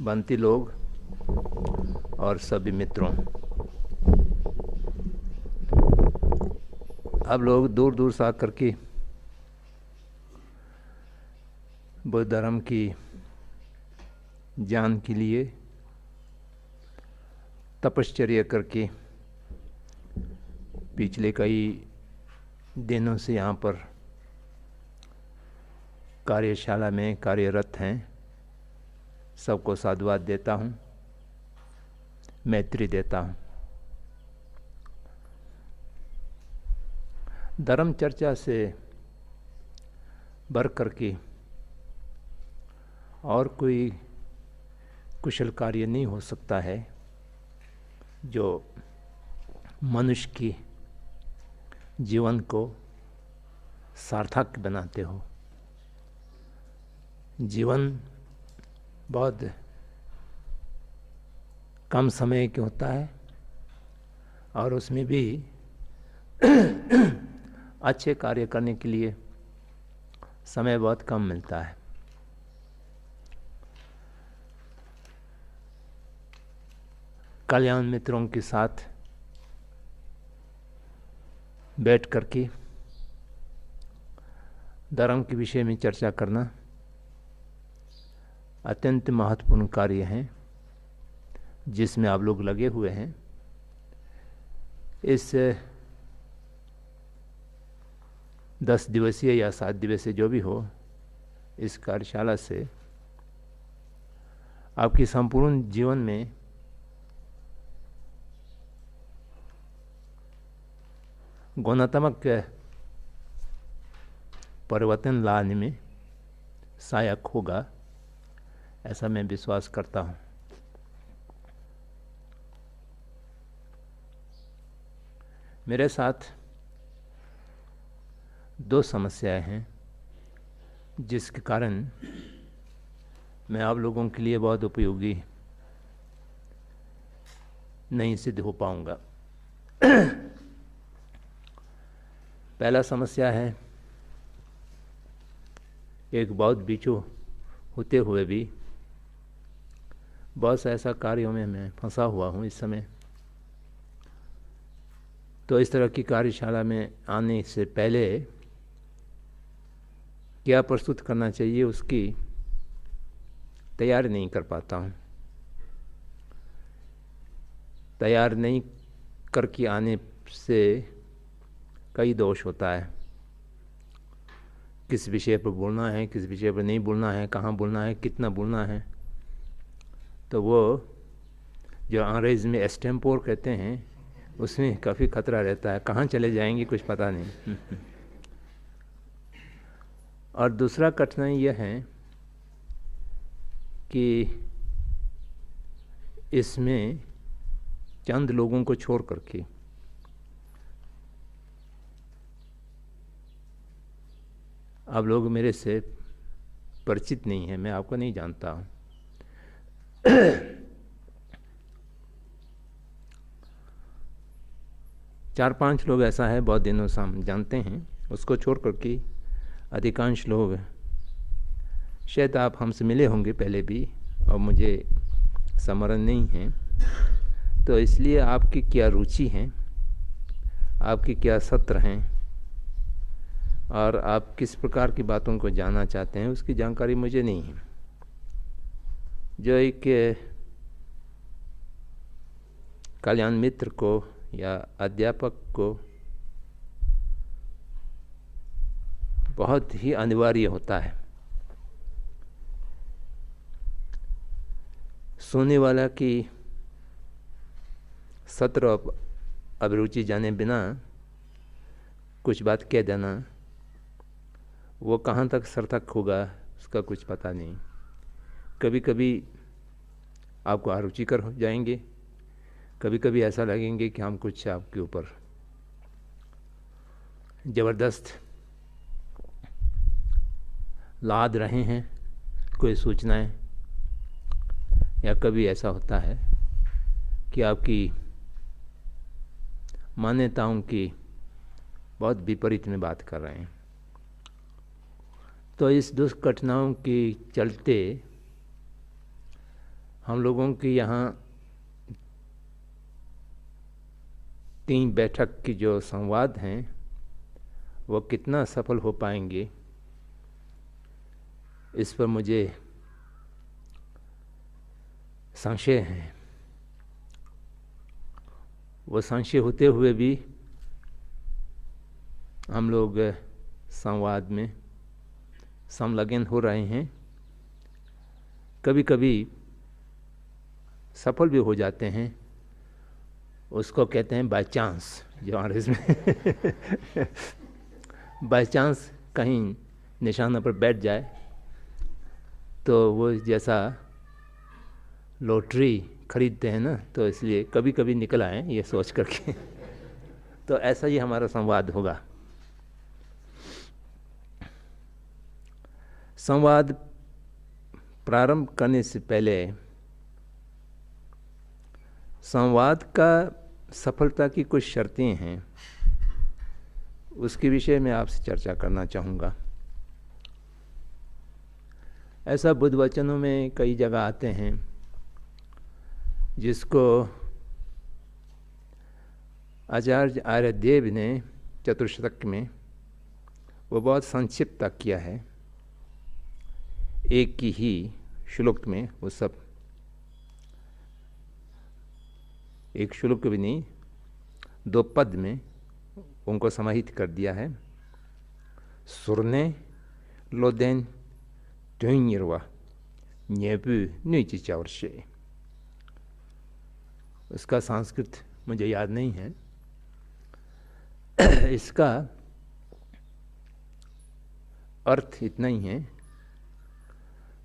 बंती लोग और सभी मित्रों, अब लोग दूर दूर से आकर के बुद्ध धर्म की ज्ञान के लिए तपश्चर्या करके पिछले कई दिनों से यहाँ पर कार्यशाला में कार्यरत हैं। सबको साधुवाद देता हूँ, मैत्री देता हूँ। धर्म चर्चा से बढ़ करके और कोई कुशल कार्य नहीं हो सकता है जो मनुष्य की जीवन को सार्थक बनाते हो। जीवन बहुत कम समय के होता है और उसमें भी अच्छे कार्य करने के लिए समय बहुत कम मिलता है। कल्याण मित्रों के साथ बैठ करके धर्म के विषय में चर्चा करना अत्यंत महत्वपूर्ण कार्य है जिसमें आप लोग लगे हुए हैं। इस 10 दिवसीय या 7 दिवसीय जो भी हो, इस कार्यशाला से आपकी संपूर्ण जीवन में गुणात्मक परिवर्तन लाने में सहायक होगा, ऐसा मैं विश्वास करता हूँ। मेरे साथ 2 समस्याएं हैं जिसके कारण मैं आप लोगों के लिए बहुत उपयोगी नहीं सिद्ध हो पाऊंगा। पहला समस्या है, एक बहुत बिचू होते हुए भी बहुत से ऐसा कार्यों में मैं फंसा हुआ हूँ इस समय। तो इस तरह की कार्यशाला में आने से पहले क्या प्रस्तुत करना चाहिए उसकी तैयारी नहीं कर पाता हूँ। तैयार नहीं करके आने से कई दोष होता है। किस विषय पर बोलना है, किस विषय पर नहीं बोलना है, कहाँ बोलना है, कितना बोलना है। तो वो जो अंग्रेज़ी में एस्टेम्पोर कहते हैं, उसमें काफ़ी खतरा रहता है, कहाँ चले जाएंगे कुछ पता नहीं। और दूसरा कठिनाई यह है कि इसमें चंद लोगों को छोड़ करके आप लोग मेरे से परिचित नहीं हैं, मैं आपको नहीं जानता हूँ। 4-5 लोग ऐसा है बहुत दिनों से हम जानते हैं, उसको छोड़ करके अधिकांश लोग शायद आप हमसे मिले होंगे पहले भी और मुझे स्मरण नहीं है। तो इसलिए आपकी क्या रुचि है, आपकी क्या सत्र हैं और आप किस प्रकार की बातों को जानना चाहते हैं उसकी जानकारी मुझे नहीं है। जो एक कल्याण मित्र को या अध्यापक को बहुत ही अनिवार्य होता है, सुनने वाला की सत्र अभिरुचि जाने बिना कुछ बात कह देना, वो कहाँ तक सार्थक होगा उसका कुछ पता नहीं। कभी कभी आपको अरुचिकर हो जाएंगे, कभी कभी ऐसा लगेंगे कि हम कुछ आपके ऊपर ज़बरदस्त लाद रहे हैं कोई सूचनाएं, या कभी ऐसा होता है कि आपकी मान्यताओं की बहुत विपरीत में बात कर रहे हैं। तो इस दुष्घटनाओं के चलते हम लोगों की यहाँ 3 बैठक की जो संवाद हैं वो कितना सफल हो पाएंगे, इस पर मुझे संशय है। वो संशय होते हुए भी हम लोग संवाद में संलग्न हो रहे हैं। कभी कभी सफल भी हो जाते हैं, उसको कहते हैं बाय चांस। जो अंग्रेज में बाय चांस कहीं निशाना पर बैठ जाए तो वो जैसा लॉटरी खरीदते हैं ना, तो इसलिए कभी कभी निकल आए ये सोच करके। तो ऐसा ही हमारा संवाद होगा। संवाद प्रारंभ करने से पहले संवाद का सफलता की कुछ शर्तें हैं, उसके विषय में आपसे चर्चा करना चाहूँगा। ऐसा बुद्ध वचनों में कई जगह आते हैं जिसको आचार्य आर्यदेव ने चतुर्शतक में वो बहुत संक्षिप्त किया है। एक की ही श्लोक में वो सब, एक श्लोक भी नहीं 2 पद में उनको समाहित कर दिया है। सुरने लोदेन ट्विंगरवा न्येबु नुइचिचावर्षे। उसका संस्कृत मुझे याद नहीं है। इसका अर्थ इतना ही है,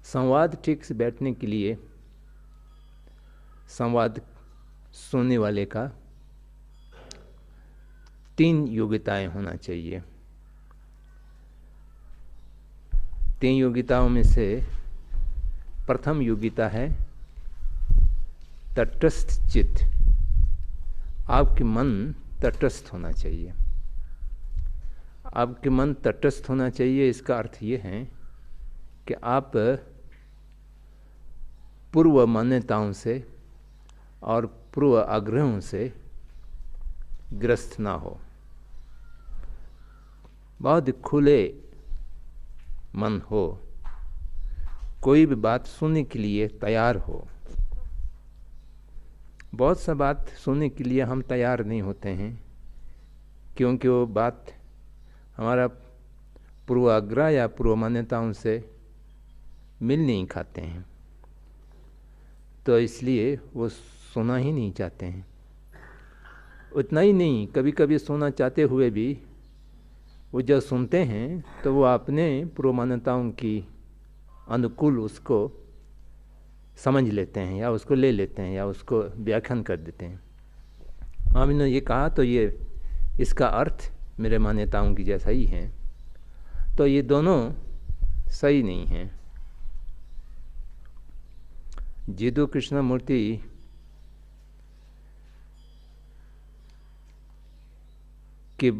संवाद ठीक से बैठने के लिए संवाद सुनने वाले का 3 योग्यताएं होना चाहिए। 3 योग्यताओं में से प्रथम योग्यता है तटस्थ चित्त। आपके मन तटस्थ होना चाहिए। आपके मन तटस्थ होना चाहिए, इसका अर्थ ये है कि आप पूर्व मान्यताओं से और पूर्व आग्रहों से ग्रस्त ना हो। बहुत खुले मन हो, कोई भी बात सुनने के लिए तैयार हो। बहुत सा बात सुनने के लिए हम तैयार नहीं होते हैं क्योंकि वो बात हमारा पूर्वाग्रह या पूर्व मान्यताओं से मिल नहीं खाते हैं, तो इसलिए वो सुना ही नहीं चाहते हैं। उतना ही नहीं, कभी कभी सुनना चाहते हुए भी वो जब सुनते हैं तो वो अपने पूर्व मान्यताओं की अनुकूल उसको समझ लेते हैं या उसको ले लेते हैं या उसको व्याख्यान कर देते हैं। हमने ये कहा तो ये इसका अर्थ मेरे मान्यताओं की जैसा ही है, तो ये दोनों सही नहीं हैं। जिदु कृष्णमूर्ति की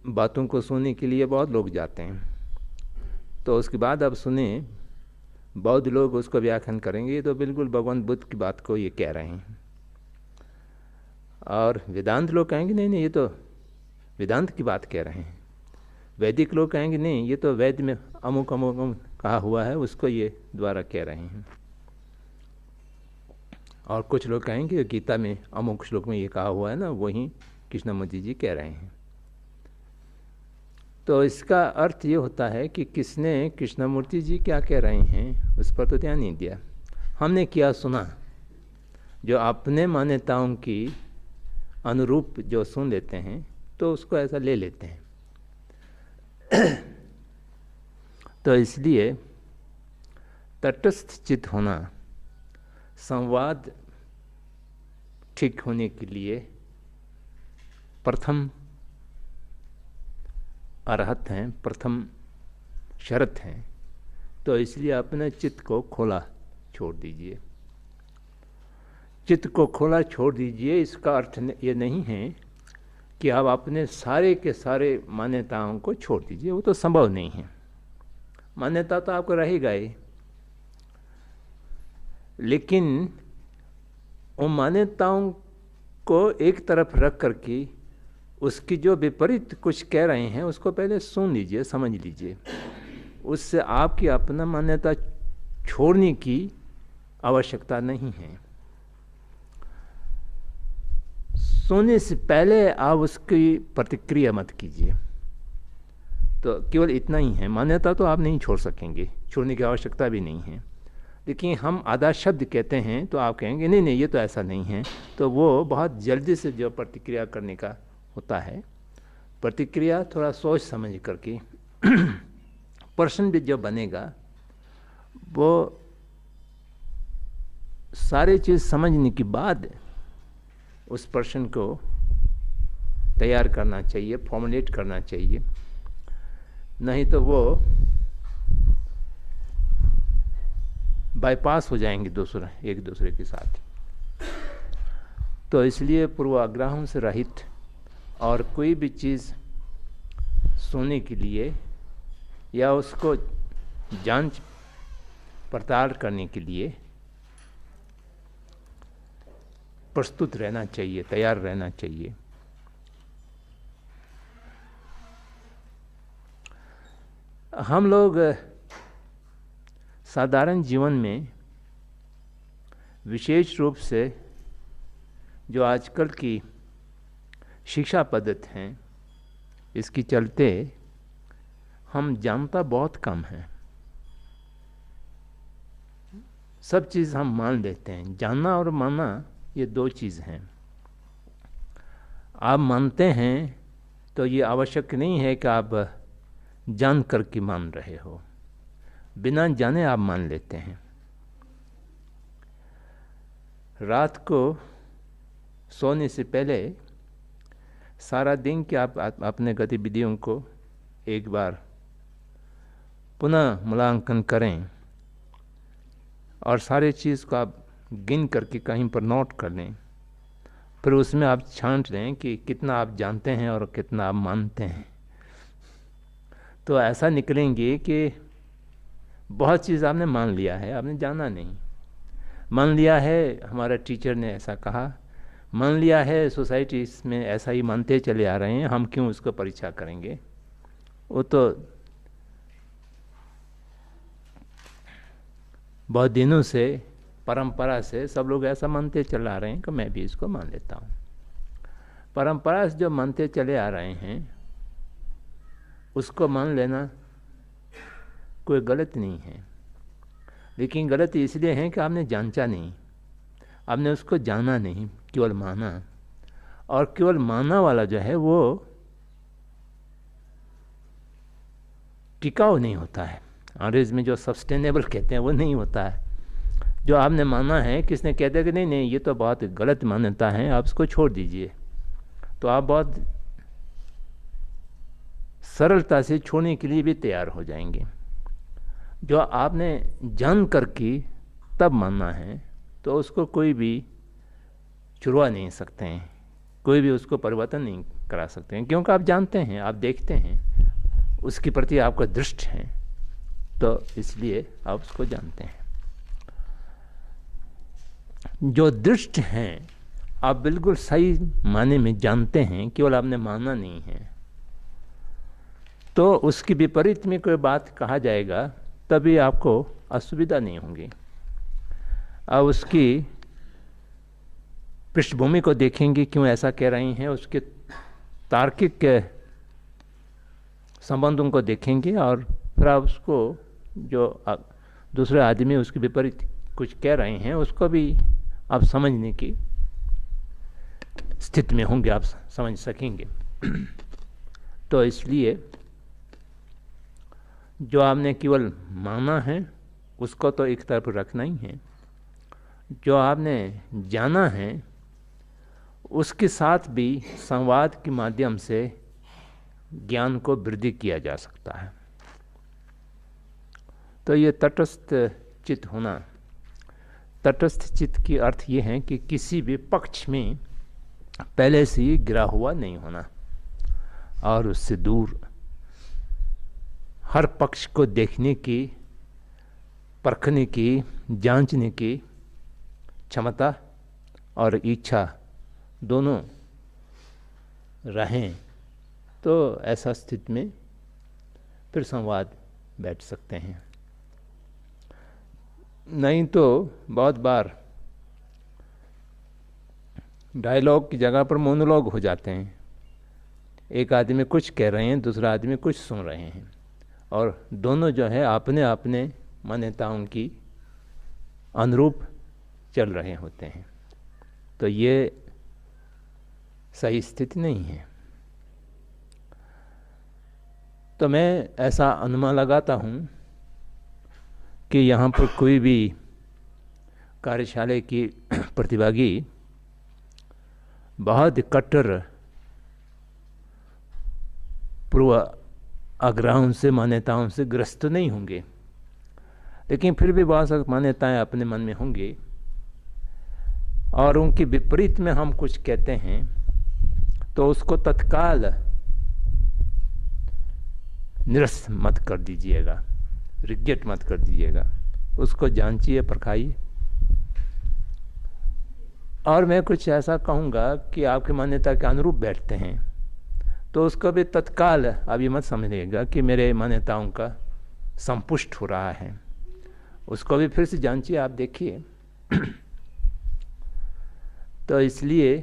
बातों को सुनने के लिए बहुत लोग जाते हैं, तो उसके बाद अब सुने बौद्ध लोग उसको व्याख्यान करेंगे, ये तो बिल्कुल भगवान बुद्ध की बात को ये कह रहे हैं। और वेदांत लोग कहेंगे नहीं नहीं, ये तो वेदांत की बात कह रहे हैं। वैदिक लोग कहेंगे नहीं, ये तो वेद में अमुक अमुक अमुक कहा हुआ है, उसको ये द्वारा कह रहे हैं। और कुछ लोग कहेंगे गीता में अमुक श्लोक में ये कहा हुआ है ना, वही कृष्णमूर्ति जी कह रहे हैं। तो इसका अर्थ ये होता है कि किसने कृष्णमूर्ति जी क्या कह रहे हैं उस पर तो ध्यान नहीं दिया। हमने क्या सुना, जो अपने मान्यताओं की अनुरूप जो सुन लेते हैं तो उसको ऐसा ले लेते हैं। तो इसलिए तटस्थ चित्त होना संवाद ठीक होने के लिए प्रथम अर्हत हैं, प्रथम शर्त हैं। तो इसलिए अपने चित्त को खोला छोड़ दीजिए। चित्त को खोला छोड़ दीजिए, इसका अर्थ ये नहीं है कि आप अपने सारे के सारे मान्यताओं को छोड़ दीजिए, वो तो संभव नहीं है। मान्यता तो आपको रहेगा ही, लेकिन उन मान्यताओं को एक तरफ रख करके उसकी जो विपरीत कुछ कह रहे हैं उसको पहले सुन लीजिए, समझ लीजिए। उससे आपकी अपना मान्यता छोड़ने की आवश्यकता नहीं है। सोने से पहले आप उसकी प्रतिक्रिया मत कीजिए। तो केवल इतना ही है, मान्यता तो आप नहीं छोड़ सकेंगे, छोड़ने की आवश्यकता भी नहीं है। लेकिन हम आधा शब्द कहते हैं तो आप कहेंगे नहीं नहीं ये तो ऐसा नहीं है, तो वो बहुत जल्दी से जो प्रतिक्रिया करने का होता है, प्रतिक्रिया थोड़ा सोच समझ करके पर्सन भी जो बनेगा वो सारे चीज़ समझने के बाद उस पर्सन को तैयार करना चाहिए, फॉर्मुलेट करना चाहिए। नहीं तो वो बाईपास हो जाएंगे एक दूसरे के साथ। तो इसलिए पूर्वाग्रहों से रहित और कोई भी चीज़ सुनने के लिए या उसको जांच पड़ताल करने के लिए प्रस्तुत रहना चाहिए, तैयार रहना चाहिए। हम लोग साधारण जीवन में विशेष रूप से जो आजकल की शिक्षा पद्धति हैं, इसकी चलते हम जानता बहुत कम है। सब चीज़ हम मान लेते हैं। जानना और मानना ये दो चीज़ हैं। आप मानते हैं तो ये आवश्यक नहीं है कि आप जान कर के मान रहे हो, बिना जाने आप मान लेते हैं। रात को सोने से पहले सारा दिन की आप अपने गतिविधियों को एक बार पुनः मूल्यांकन करें और सारे चीज़ को आप गिन करके कहीं पर नोट कर लें। फिर उसमें आप छांट लें कि कितना आप जानते हैं और कितना आप मानते हैं। तो ऐसा निकलेंगे कि बहुत चीज़ आपने मान लिया है, आपने जाना नहीं। मान लिया है हमारा टीचर ने ऐसा कहा, मान लिया है सोसाइटी में ऐसा ही मानते चले आ रहे हैं, हम क्यों उसको परीक्षा करेंगे। वो तो बहुत दिनों से परंपरा से सब लोग ऐसा मानते चले आ रहे हैं कि मैं भी इसको मान लेता हूँ। परंपरा से जो मानते चले आ रहे हैं उसको मान लेना कोई गलत नहीं है, लेकिन गलत इसलिए है कि आपने जांचा नहीं, आपने उसको जाना नहीं, केवल माना। और केवल माना वाला जो है वो टिकाऊ नहीं होता है। अंग्रेज में जो सस्टेनेबल कहते हैं वो नहीं होता है। जो आपने माना है, किसने कहते हैं कि नहीं नहीं ये तो बहुत गलत मान्यता है, आप इसको छोड़ दीजिए, तो आप बहुत सरलता से छोड़ने के लिए भी तैयार हो जाएंगे। जो आपने जान करके तब मानना है तो उसको कोई भी छुड़वा नहीं सकते हैं, कोई भी उसको परिवर्तन नहीं करा सकते हैं, क्योंकि आप जानते हैं, आप देखते हैं, उसके प्रति आपका दृष्ट है, तो इसलिए आप उसको जानते हैं। जो दृष्ट हैं आप बिल्कुल सही माने में जानते हैं, केवल आपने माना नहीं है। तो उसकी विपरीत में कोई बात कहा जाएगा तभी आपको असुविधा नहीं होगी। अब उसकी पृष्ठभूमि को देखेंगे, क्यों ऐसा कह रहे हैं, उसके तार्किक संबंधों को देखेंगे और फिर आप उसको जो दूसरे आदमी उसके विपरीत कुछ कह रहे हैं उसको भी आप समझने की स्थिति में होंगे, आप समझ सकेंगे। तो इसलिए जो आपने केवल माना है उसको तो एक तरफ रखना ही है, जो आपने जाना है उसके साथ भी संवाद के माध्यम से ज्ञान को वृद्धि किया जा सकता है। तो ये तटस्थ चित्त होना, तटस्थ चित्त की अर्थ ये है कि किसी भी पक्ष में पहले से ही गिरा हुआ नहीं होना और उससे दूर हर पक्ष को देखने की, परखने की, जांचने की क्षमता और इच्छा दोनों रहें तो ऐसा स्थिति में फिर संवाद बैठ सकते हैं। नहीं तो बहुत बार डायलॉग की जगह पर मोनोलॉग हो जाते हैं। एक आदमी कुछ कह रहे हैं, दूसरा आदमी कुछ सुन रहे हैं, और दोनों जो है अपने अपने मान्यताओं की अनुरूप चल रहे होते हैं। तो ये सही स्थिति नहीं है। तो मैं ऐसा अनुमान लगाता हूँ कि यहाँ पर कोई भी कार्यशाला की प्रतिभागी बहुत कट्टर पूर्व आग्रहों से, मान्यताओं से ग्रस्त नहीं होंगे, लेकिन फिर भी बहुत सारी मान्यताएं अपने मन में होंगी और उनके विपरीत में हम कुछ कहते हैं तो उसको तत्काल निरस्त मत कर दीजिएगा, रिजेक्ट मत कर दीजिएगा, उसको जांचिए, परखाइए। और मैं कुछ ऐसा कहूँगा कि आपकी मान्यता के अनुरूप बैठते हैं तो उसको भी तत्काल आप ये मत समझिएगा कि मेरे मान्यताओं का संपुष्ट हो रहा है, उसको भी फिर से जांचिए, आप देखिए। तो इसलिए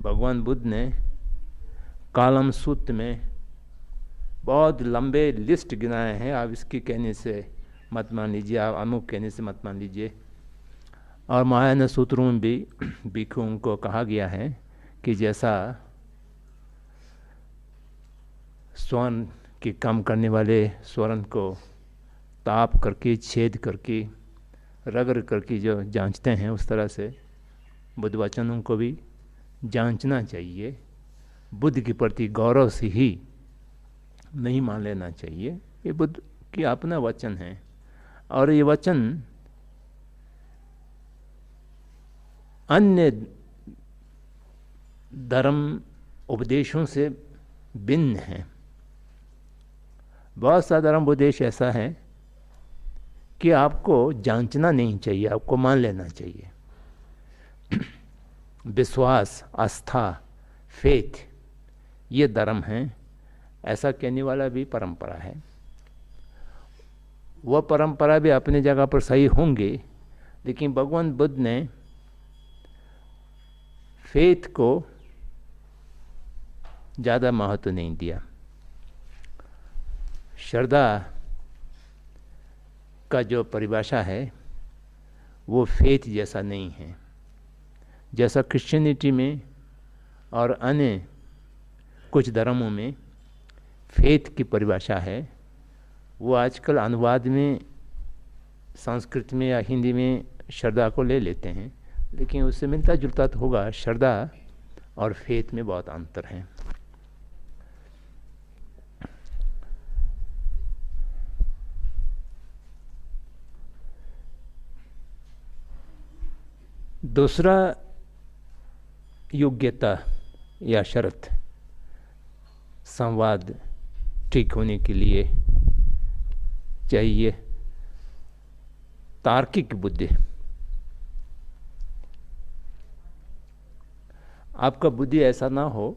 भगवान बुद्ध ने कालम सूत्र में बहुत लंबे लिस्ट गिनाए हैं। आप इसकी कहने से मत मान लीजिए, आप अमुक कहने से मत मान लीजिए। और महायान सूत्रों में भी भिक्षुओं को कहा गया है कि जैसा स्वर्ण की कम करने वाले स्वर्ण को ताप करके, छेद करके, रगड़ करके जो जांचते हैं, उस तरह से बुद्ध वचनों को भी जांचना चाहिए। बुद्ध के प्रति गौरव से ही नहीं मान लेना चाहिए। ये बुद्ध की अपना वचन है और ये वचन अन्य धर्म उपदेशों से भिन्न है। बहुत सा धर्म उपदेश ऐसा है कि आपको जांचना नहीं चाहिए, आपको मान लेना चाहिए। विश्वास, आस्था, फेथ, ये धर्म है, ऐसा कहने वाला भी परंपरा है। वह परंपरा भी अपनी जगह पर सही होंगे, लेकिन भगवान बुद्ध ने फेथ को ज़्यादा महत्व नहीं दिया। श्रद्धा का जो परिभाषा है वो फेथ जैसा नहीं है। जैसा क्रिश्चियनिटी में और अन्य कुछ धर्मों में फेथ की परिभाषा है, वो आजकल अनुवाद में संस्कृत में या हिंदी में श्रद्धा को ले लेते हैं, लेकिन उससे मिलता जुलता तो होगा। श्रद्धा और फेथ में बहुत अंतर है। दूसरा योग्यता या शर्त संवाद ठीक होने के लिए चाहिए तार्किक बुद्धि। आपका बुद्धि ऐसा ना हो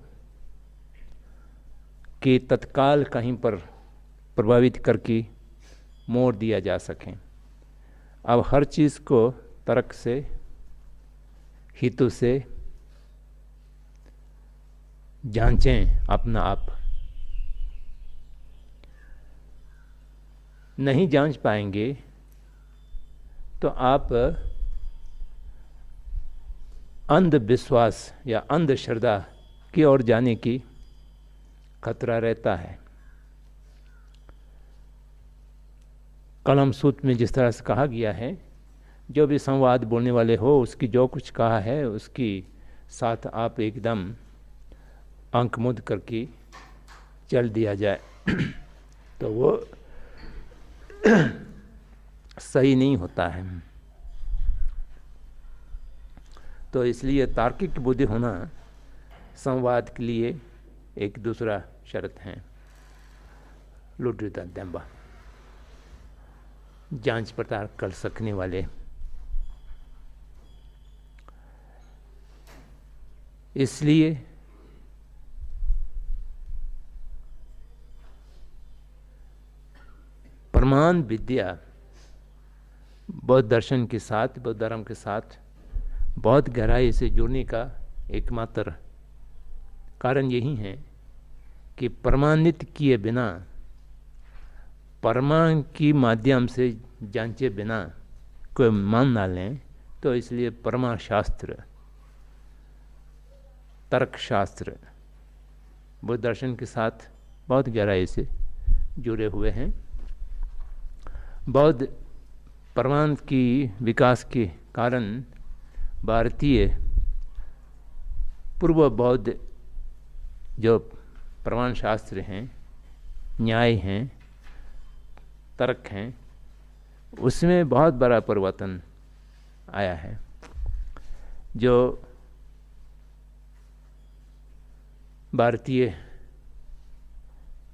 कि तत्काल कहीं पर प्रभावित करके मोड़ दिया जा सके। अब हर चीज़ को तर्क से, हितु से जांचें अपना आप। नहीं जांच पाएंगे तो आप अंधविश्वास या अंधश्रद्धा की ओर जाने की खतरा रहता है। कलम सूत्र में जिस तरह से कहा गया है, जो भी संवाद बोलने वाले हो उसकी जो कुछ कहा है उसकी साथ आप एकदम अंक मुद करके चल दिया जाए तो वो सही नहीं होता है। तो इसलिए तार्किक बुद्धि होना संवाद के लिए एक दूसरा शर्त है। लुड्रिता देम्बा जांच पड़ताल कर सकने वाले। इसलिए प्रमाण विद्या बौद्ध दर्शन के साथ, बौद्ध धर्म के साथ बहुत गहराई से जुड़ने का एकमात्र कारण यही है कि प्रमाणित किए बिना, प्रमाण के माध्यम से जांचे बिना कोई मान ना लें, तो इसलिए प्रमाण शास्त्र, तर्क शास्त्र बौद्ध दर्शन के साथ बहुत गहराई से जुड़े हुए हैं। बौद्ध प्रमाण की विकास के कारण भारतीय पूर्व बौद्ध जो प्रमाण शास्त्र हैं, न्याय हैं, तर्क हैं, उसमें बहुत बड़ा परिवर्तन आया है। जो भारतीय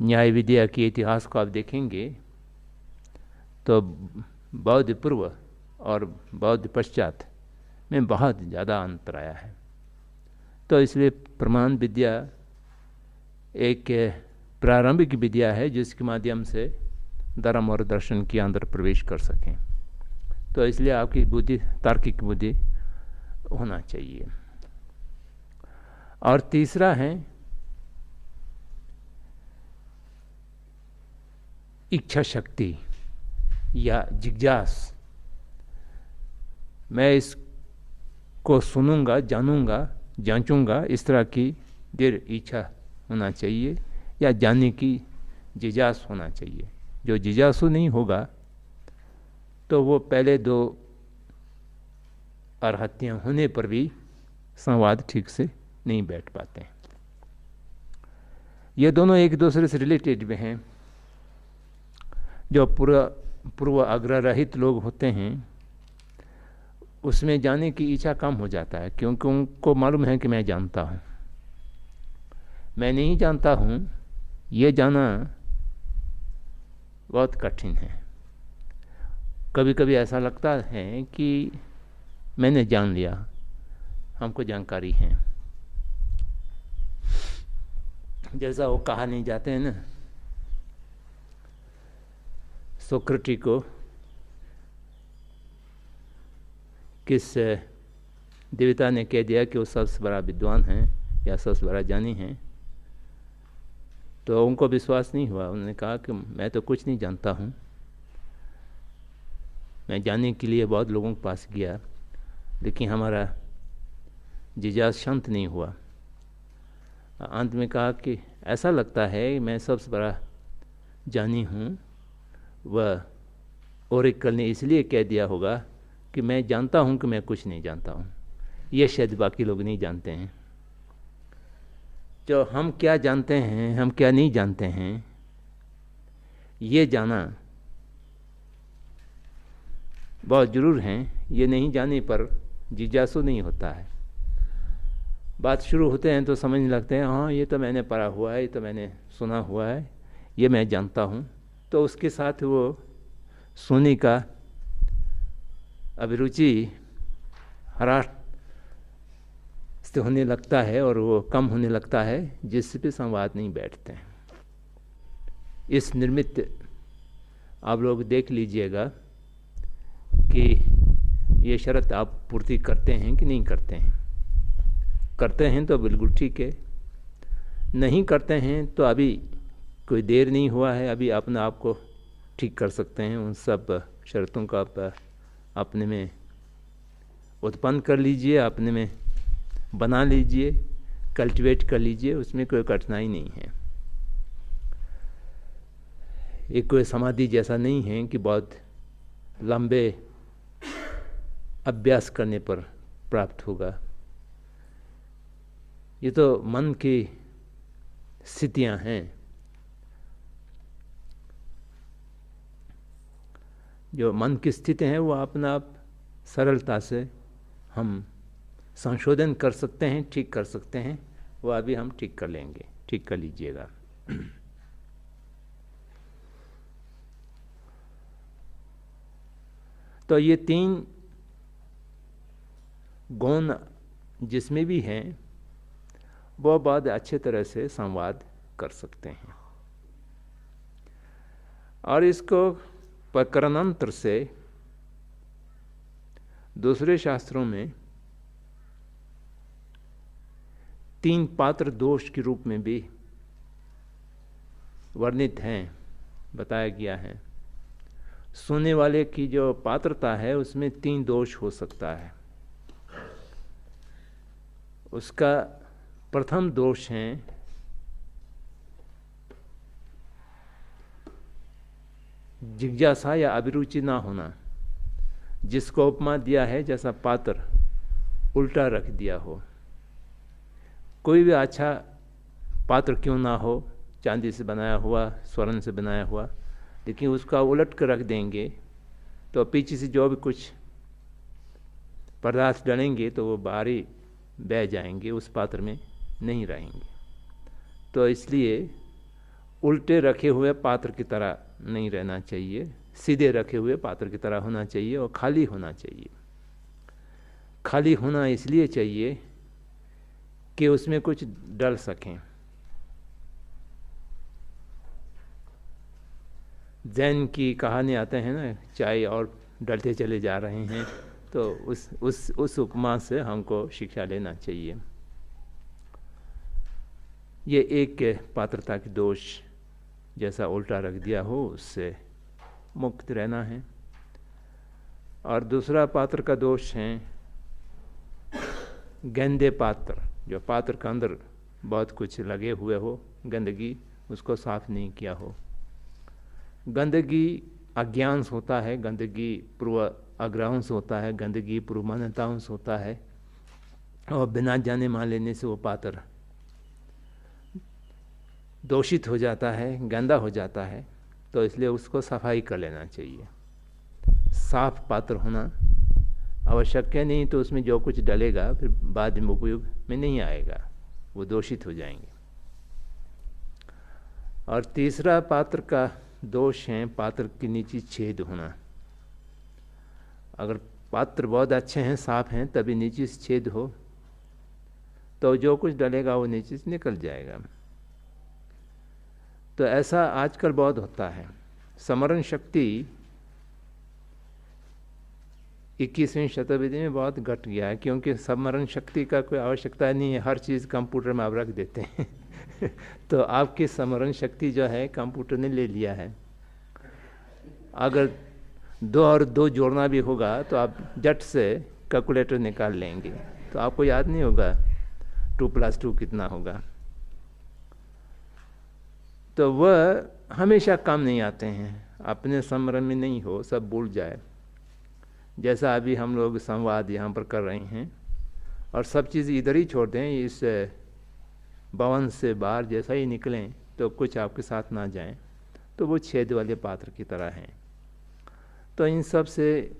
न्याय विद्या के इतिहास को आप देखेंगे तो बौद्ध पूर्व और बौद्ध पश्चात में बहुत ज़्यादा अंतर आया है। तो इसलिए प्रमाण विद्या एक प्रारंभिक विद्या है जिसके माध्यम से धर्म और दर्शन के अंदर प्रवेश कर सकें। तो इसलिए आपकी बुद्धि तार्किक बुद्धि होना चाहिए। और तीसरा है इच्छा शक्ति या जिज्ञास। मैं इसको सुनूंगा, जानूंगा, जांचूंगा, इस तरह की दृढ़ इच्छा होना चाहिए या जानने की जिज्ञास होना चाहिए। जो जिज्ञासु नहीं होगा तो वो पहले दो अर्हतियाँ होने पर भी संवाद ठीक से नहीं बैठ पाते। ये दोनों एक दूसरे से रिलेटेड भी हैं। जो पूर्व आग्रह रहित लोग होते हैं उसमें जाने की इच्छा कम हो जाता है, क्योंकि उनको मालूम है कि मैं जानता हूँ। मैं नहीं जानता हूँ, ये जाना बहुत कठिन है। कभी कभी ऐसा लगता है कि मैंने जान लिया, हमको जानकारी है। जैसा वो कहा नहीं जाते हैं ना, सोक्रेटिस को किस देवता ने कह दिया कि वो सबसे बड़ा विद्वान है या सबसे बड़ा ज्ञानी है, तो उनको विश्वास नहीं हुआ। उन्होंने कहा कि मैं तो कुछ नहीं जानता हूँ। मैं जानने के लिए बहुत लोगों के पास गया, लेकिन हमारा जिज्ञासा शांत नहीं हुआ। अंत में कहा कि ऐसा लगता है मैं सबसे बड़ा ज्ञानी हूँ। वह ओरेकल ने इसलिए कह दिया होगा कि मैं जानता हूँ कि मैं कुछ नहीं जानता हूँ। ये शायद बाकी लोग नहीं जानते हैं। जो हम क्या जानते हैं, हम क्या नहीं जानते हैं, ये जाना बहुत ज़रूर है। ये नहीं जाने पर जिज्ञासु नहीं होता है। बात शुरू होते हैं तो समझने लगते हैं हाँ ये तो मैंने पढ़ा हुआ है, ये तो मैंने सुना हुआ है, ये मैं जानता हूँ। तो उसके साथ वो सुनने का अभिरुचि हरास से होने लगता है और वो कम होने लगता है, जिससे भी संवाद नहीं बैठते हैं। इस निमित्त आप लोग देख लीजिएगा कि ये शर्त आप पूर्ति करते हैं कि नहीं करते हैं। करते हैं तो बिल्कुल ठीक है, नहीं करते हैं तो अभी कोई देर नहीं हुआ है, अभी अपने आप को ठीक कर सकते हैं। उन सब शर्तों का आप अपने में उत्पन्न कर लीजिए, अपने में बना लीजिए, कल्टीवेट कर लीजिए, उसमें कोई कठिनाई नहीं है। ये कोई समाधि जैसा नहीं है कि बहुत लंबे अभ्यास करने पर प्राप्त होगा। ये तो मन की स्थितियां हैं। जो मन की स्थिति है वो अपना आप सरलता से हम संशोधन कर सकते हैं, ठीक कर सकते हैं। वो अभी हम ठीक कर लेंगे, ठीक कर लीजिएगा। तो ये तीन गुण जिसमें भी हैं वो बहुत अच्छे तरह से संवाद कर सकते हैं। और इसको प्रकरणांतर से दूसरे शास्त्रों में 3 पात्र दोष के रूप में भी वर्णित हैं, बताया गया है। सुनने वाले की जो पात्रता है उसमें 3 दोष हो सकता है। उसका प्रथम दोष है जिज्ञासा या अभिरुचि ना होना, जिसको उपमा दिया है जैसा पात्र उल्टा रख दिया हो। कोई भी अच्छा पात्र क्यों ना हो, चांदी से बनाया हुआ, स्वर्ण से बनाया हुआ, लेकिन उसका उलट कर रख देंगे तो पीछे से जो भी कुछ पदार्थ डलेंगे तो वो बाहर ही बह जाएंगे, उस पात्र में नहीं रहेंगे। तो इसलिए उल्टे रखे हुए पात्र की तरह नहीं रहना चाहिए, सीधे रखे हुए पात्र की तरह होना चाहिए और खाली होना चाहिए। खाली होना इसलिए चाहिए कि उसमें कुछ डल सकें। जैन की कहानी आते हैं ना, चाय और डलते चले जा रहे हैं, तो उस उपमा से हमको शिक्षा लेना चाहिए। ये एक पात्रता की दोष जैसा उल्टा रख दिया हो उससे मुक्त रहना है। और दूसरा पात्र का दोष है गंदे पात्र, जो पात्र के अंदर बहुत कुछ लगे हुए हो, गंदगी, उसको साफ नहीं किया हो। गंदगी अज्ञान से होता है, गंदगी पूर्व आग्रहों से होता है, गंदगी पूर्व मान्यताओं से होता है, और बिना जाने मान लेने से वो पात्र दूषित हो जाता है, गंदा हो जाता है। तो इसलिए उसको सफाई कर लेना चाहिए। साफ पात्र होना आवश्यक है, नहीं तो उसमें जो कुछ डलेगा फिर बाद में उपयोग में नहीं आएगा, वो दूषित हो जाएंगे। और तीसरा पात्र का दोष है पात्र के नीचे छेद होना। अगर पात्र बहुत अच्छे हैं, साफ हैं, तभी नीचे से छेद हो तो जो कुछ डलेगा वो नीचे से निकल जाएगा। तो ऐसा आजकल बहुत होता है। स्मरण शक्ति 21वीं शताब्दी में बहुत घट गया है, क्योंकि स्मरण शक्ति का कोई आवश्यकता नहीं है, हर चीज़ कंप्यूटर में आप रख देते हैं तो आपकी स्मरण शक्ति जो है कंप्यूटर ने ले लिया है। अगर 2 और 2 जोड़ना भी होगा तो आप झट से कैलकुलेटर निकाल लेंगे, तो आपको याद नहीं होगा 2 + 2 कितना होगा। तो वह हमेशा काम नहीं आते हैं, अपने स्मरण में नहीं हो, सब भूल जाए। जैसा अभी हम लोग संवाद यहाँ पर कर रहे हैं और सब चीज़ इधर ही छोड़ दें, इस भवन से बाहर जैसा ही निकलें तो कुछ आपके साथ ना जाएं, तो वो छेद वाले पात्र की तरह हैं। तो इन सब से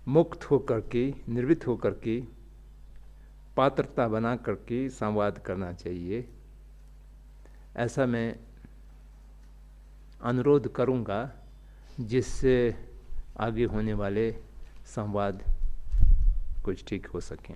मुक्त होकर के, निर्वित होकर के, पात्रता बना करके संवाद करना चाहिए। ऐसा मैं अनुरोध करूँगा, जिससे आगे होने वाले संवाद कुछ ठीक हो सकें।